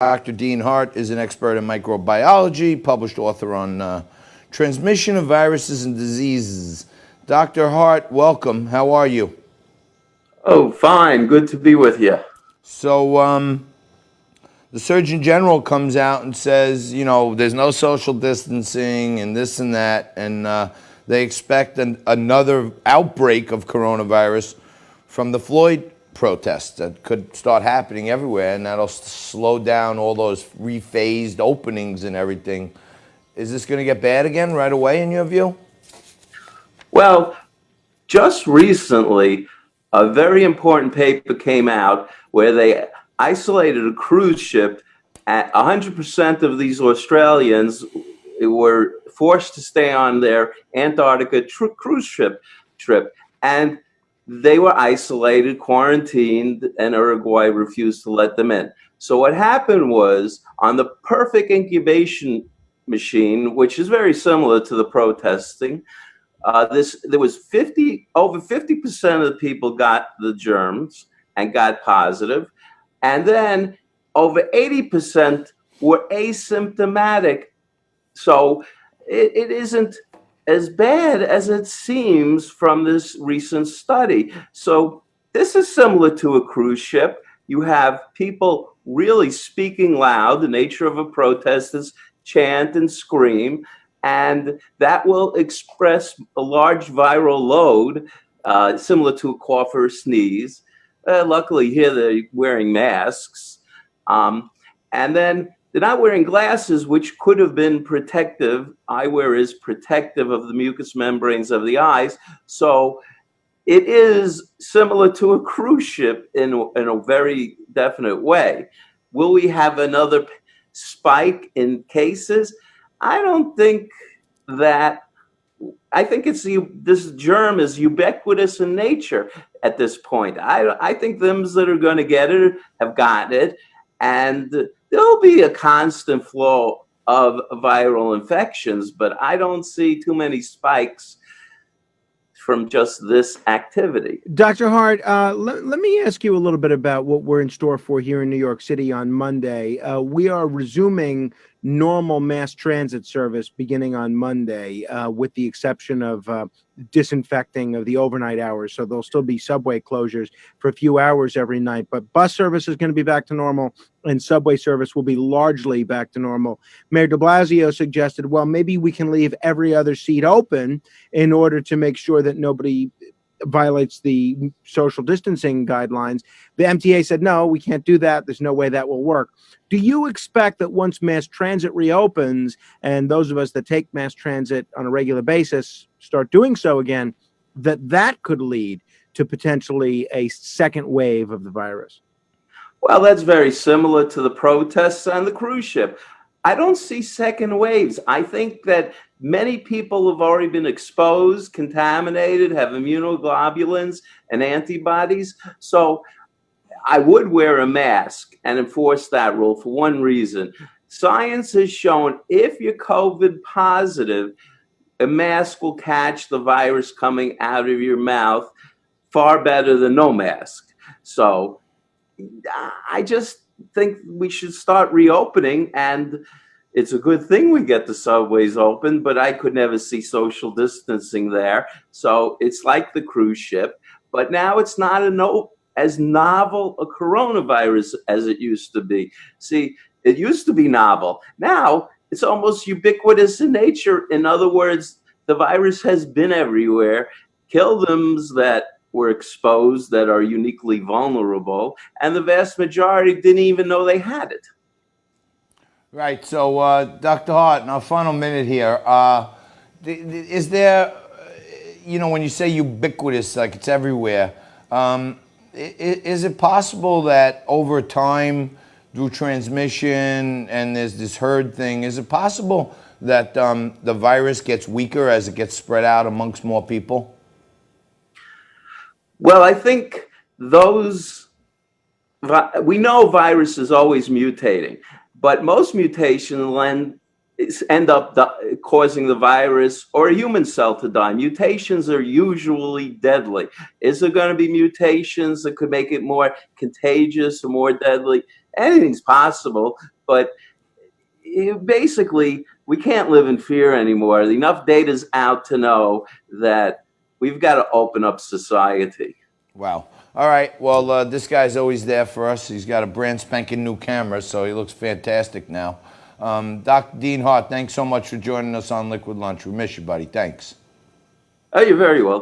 Dr. Dean Hart is an expert in microbiology, published author on transmission of viruses and diseases. Dr. Hart, welcome. How are you? Oh, fine. Good to be with you. So, the Surgeon General comes out and says, there's no social distancing and this and that, and they expect another outbreak of coronavirus from the Floyd protests that could start happening everywhere, and that'll slow down all those rephased openings and everything. Is this going to get bad again right away, in your view? Well, just recently, a very important paper came out where they isolated a cruise ship. At 100% of these Australians were forced to stay on their Antarctica cruise ship trip, and they were isolated, quarantined, and Uruguay refused to let them in. So what happened was, on the perfect incubation machine, which is very similar to the protesting, there was over 50% of the people got the germs and got positive, and then over 80% were asymptomatic. So it isn't as bad as it seems from this recent study. So this is similar to a cruise ship. You have people really speaking loud. The nature of a protest is chant and scream, and that will express a large viral load, similar to a cough or a sneeze. Luckily, here they're wearing masks. And then they're not wearing glasses, which could have been protective. Eyewear is protective of the mucous membranes of the eyes. So it is similar to a cruise ship in a very definite way. Will we have another spike in cases? I don't think that. I think this germ is ubiquitous in nature at this point. I think those that are going to get it have gotten it, and there'll be a constant flow of viral infections, but I don't see too many spikes from just this activity. Dr. Hart, let me ask you a little bit about what we're in store for here in New York City on Monday. We are resuming normal mass transit service beginning on Monday, with the exception of disinfecting of the overnight hours. So there'll still be subway closures for a few hours every night, but bus service is going to be back to normal and subway service will be largely back to normal. Mayor de Blasio suggested, well, maybe we can leave every other seat open in order to make sure that nobody violates the social distancing guidelines. The MTA said, no, we can't do that. There's no way that will work. Do you expect that once mass transit reopens and those of us that take mass transit on a regular basis start doing so again, that could lead to potentially a second wave of the virus? Well, that's very similar to the protests on the cruise ship. I don't see second waves. I think that many people have already been exposed, contaminated, have immunoglobulins and antibodies. So I would wear a mask and enforce that rule for one reason. Science has shown if you're COVID positive, a mask will catch the virus coming out of your mouth far better than no mask. So I just think we should start reopening, and it's a good thing we get the subways open, but I could never see social distancing there. So it's like the cruise ship, but now it's not as novel a coronavirus as it used to be. See, it used to be novel. Now it's almost ubiquitous in nature. In other words, the virus has been everywhere. Killed them that were exposed that are uniquely vulnerable, and the vast majority didn't even know they had it. Right. So, Dr. Hart, in our final minute here, is there, when you say ubiquitous, like it's everywhere, is it possible that over time, through transmission and there's this herd thing, is it possible that the virus gets weaker as it gets spread out amongst more people? Well, I think we know virus is always mutating, but most mutations end up causing the virus or a human cell to die. Mutations are usually deadly. Is there going to be mutations that could make it more contagious or more deadly? anything's possible, but basically, we can't live in fear anymore. Enough data's out to know that we've got to open up society. Wow. All right. Well, this guy's always there for us. He's got a brand spanking new camera, so he looks fantastic now. Dr. Dean Hart, thanks so much for joining us on Liquid Lunch. We miss you, buddy. Thanks. Oh, you're very welcome.